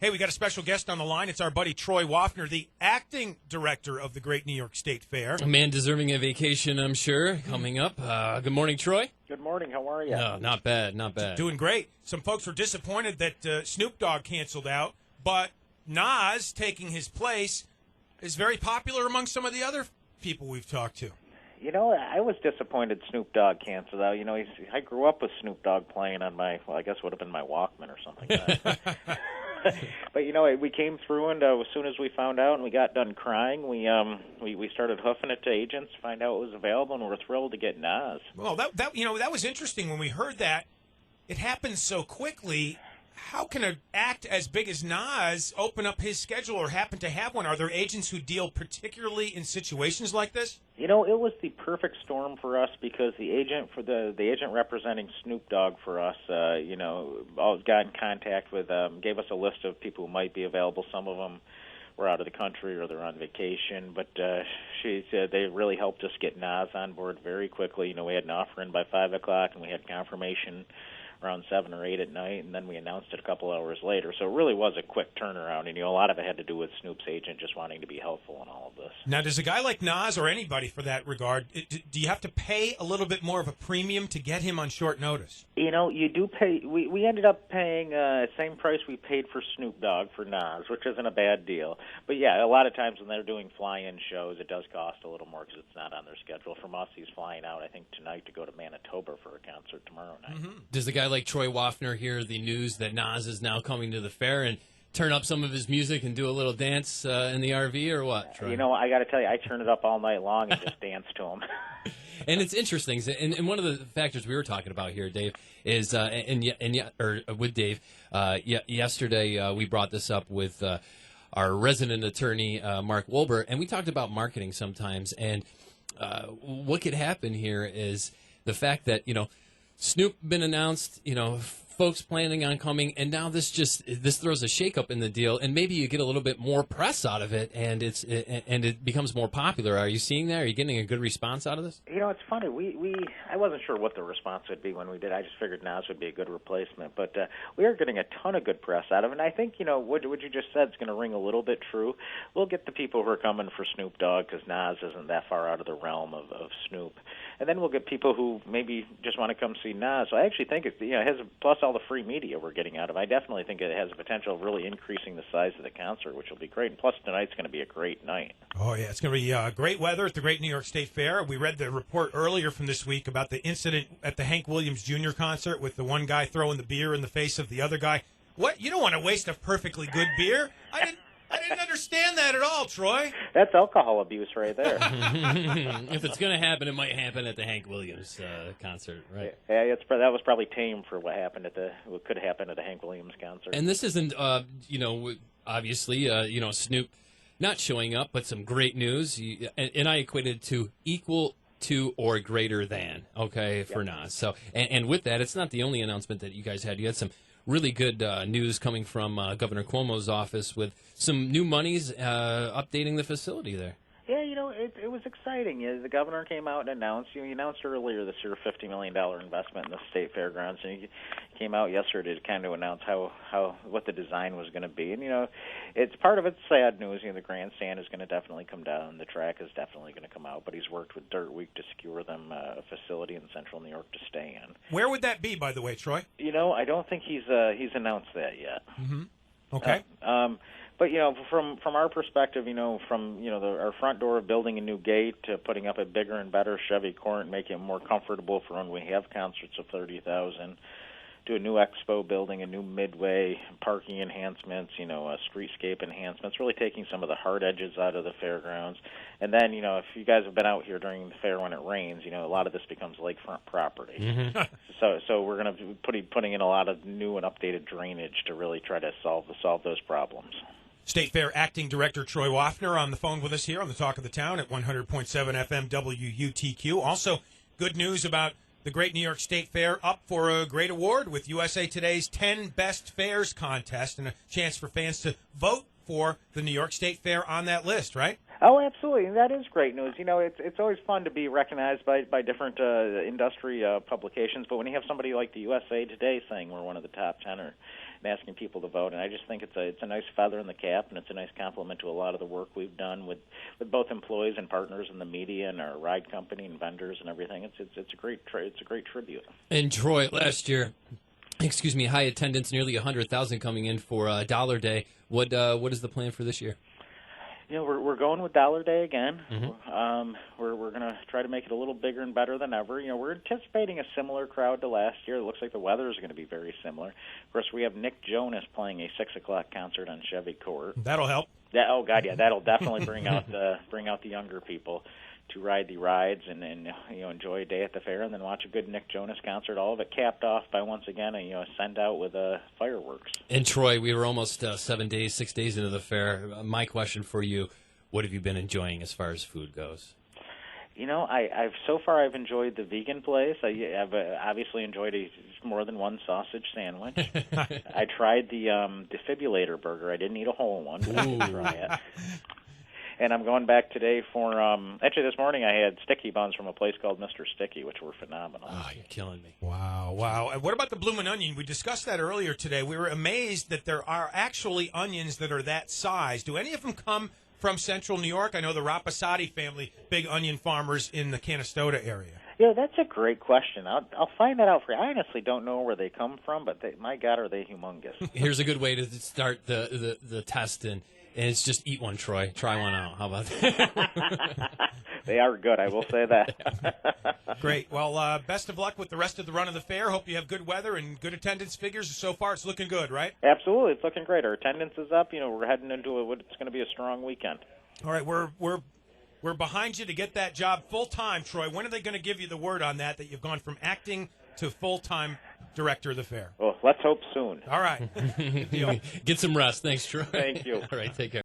Hey, we got a special guest on the line. It's our buddy Troy Waffner, the acting director of the Great New York State Fair. A man deserving a vacation, I'm sure, coming up. Good morning, Troy. Good morning. How are you? No, not bad, not bad. Doing great. Some folks were disappointed that Snoop Dogg canceled out, but Nas taking his place is very popular among some of the other people we've talked to. You know, I was disappointed Snoop Dogg canceled out. You know, I grew up with Snoop Dogg playing on my, well, I guess it would have been my Walkman or something like that. But, you know, we came through, and as soon as we found out and we got done crying, we started hoofing it to agents to find out it was available, and we're thrilled to get Nas. Well, that was interesting when we heard that. It happened so quickly. How can an act as big as Nas open up his schedule or happen to have one? Are there agents who deal particularly in situations like this? You know, it was the perfect storm for us because the agent representing Snoop Dogg for us, got in contact with, gave us a list of people who might be available. Some of them were out of the country or they're on vacation, but she said they really helped us get Nas on board very quickly. You know, we had an offer in by 5 o'clock, and we had confirmation around 7 or 8 at night, and then we announced it a couple hours later. So it really was a quick turnaround, and, you know, a lot of it had to do with Snoop's agent just wanting to be helpful in all of this. Now, does a guy like Nas, or anybody for that regard, do you have to pay a little bit more of a premium to get him on short notice? You know, you do pay. We ended up paying same price we paid for Snoop Dogg for Nas, which isn't a bad deal. But, yeah, a lot of times when they're doing fly-in shows, it does cost a little more because it's not on their schedule. From us, he's flying out, I think, tonight to go to Manitoba for a concert tomorrow night. Mm-hmm. Does the guy like Troy Waffner hear the news that Nas is now coming to the fair and turn up some of his music and do a little dance in the RV or what, Troy? You know, I got to tell you, I turn it up all night long and just dance to him. And it's interesting, and one of the factors we were talking about here, Dave, is with Dave, yesterday we brought this up with our resident attorney, Mark Wolber, and we talked about marketing sometimes, and what could happen here is the fact that, you know, Snoop been announced, you know, folks planning on coming, and now this throws a shakeup in the deal, and maybe you get a little bit more press out of it, and it becomes more popular. Are you seeing that? Are you getting a good response out of this? You know, it's funny. I wasn't sure what the response would be when we did. I just figured Nas would be a good replacement, but we are getting a ton of good press out of it. And I think, you know, what you just said is going to ring a little bit true. We'll get the people who are coming for Snoop Dogg because Nas isn't that far out of the realm of Snoop, and then we'll get people who maybe just want to come see Nas. So I actually think it, you know, has plus all the free media we're getting out of it. I definitely think it has the potential of really increasing the size of the concert, which will be great. And plus, tonight's going to be a great night. Oh, yeah. It's going to be great weather at the Great New York State Fair. We read the report earlier from this week about the incident at the Hank Williams Jr. concert with the one guy throwing the beer in the face of the other guy. What? You don't want to waste a perfectly good beer? I didn't understand that at all, Troy. That's alcohol abuse right there. If it's going to happen, it might happen at the Hank Williams concert, right? Yeah, that was probably tame for what could happen at a Hank Williams concert. And this isn't, obviously, Snoop not showing up, but some great news. And I equated to equal to or greater than, okay, for Nas. So, and with that, it's not the only announcement that you guys had. You had some really good news coming from Governor Cuomo's office with some new monies updating the facility there. Yeah, you know, it was exciting. The governor came out and announced, he announced earlier this year a $50 million investment in the state fairgrounds, and he came out yesterday to kind of announce what the design was going to be. And, you know, it's part of it's sad news. You know, the grandstand is going to definitely come down. The track is definitely going to come out, but he's worked with Dirt Week to secure them a facility in central New York to stay in. Where would that be, by the way, Troy? You know, I don't think he's announced that yet. Mm-hmm. Okay. But, you know, from our perspective, you know, our front door of building a new gate to putting up a bigger and better Chevy Court and making it more comfortable for when we have concerts of 30,000, to a new expo building, a new midway, parking enhancements, you know, streetscape enhancements, really taking some of the hard edges out of the fairgrounds. And then, you know, if you guys have been out here during the fair when it rains, you know, a lot of this becomes lakefront property. Mm-hmm. So we're going to be putting in a lot of new and updated drainage to really try to solve those problems. State Fair Acting Director Troy Waffner on the phone with us here on the Talk of the Town at 100.7 FM WUTQ. Also, good news about the Great New York State Fair up for a great award with USA Today's 10 Best Fairs contest and a chance for fans to vote for the New York State Fair on that list, right? Oh, absolutely. And that is great news. You know, it's always fun to be recognized by different industry publications, but when you have somebody like the USA Today saying we're one of the top 10, asking people to vote. And I just think it's a nice feather in the cap, and it's a nice compliment to a lot of the work we've done with both employees and partners in the media and our ride company and vendors and everything. It's a great tribute. And Troy, last year, high attendance, nearly 100,000 coming in for Dollar Day. What is the plan for this year? We're going with Dollar Day again. Mm-hmm. We're going to try to make it a little bigger and better than ever. We're anticipating a similar crowd to last year. It looks like the weather is going to be very similar. Of course, we have Nick Jonas playing a 6:00 concert on Chevy Court. That'll help. Oh God, yeah, that'll definitely bring out the younger people to ride the rides and enjoy a day at the fair, and then watch a good Nick Jonas concert. All of it capped off by once again send out with fireworks. And Troy, we were almost 6 days into the fair. My question for you: what have you been enjoying as far as food goes? I've enjoyed the vegan place. I've obviously enjoyed more than one sausage sandwich. I tried the defibrillator burger. I didn't eat a whole one. But I did try it. And I'm going back today for, actually this morning I had sticky buns from a place called Mr. Sticky, which were phenomenal. Oh, you're killing me. Wow. And what about the bloomin' onion? We discussed that earlier today. We were amazed that there are actually onions that are that size. Do any of them come from central New York? I know the Rapasati family, big onion farmers in the Canastota area. That's a great question. I'll find that out for you. I honestly don't know where they come from, but my God, are they humongous. Here's a good way to start the test, and it's just eat one, Troy. Try one out. How about that? They are good, I will say that. Great. Well, best of luck with the rest of the run of the fair. Hope you have good weather and good attendance figures. So far, it's looking good, right? Absolutely. It's looking great. Our attendance is up. We're heading into what's going to be a strong weekend. All right, we're behind you to get that job full-time, Troy. When are they going to give you the word on that you've gone from acting to full-time director of the fair? Well, let's hope soon. All right. Good deal. Get some rest. Thanks, Troy. Thank you. All right, take care.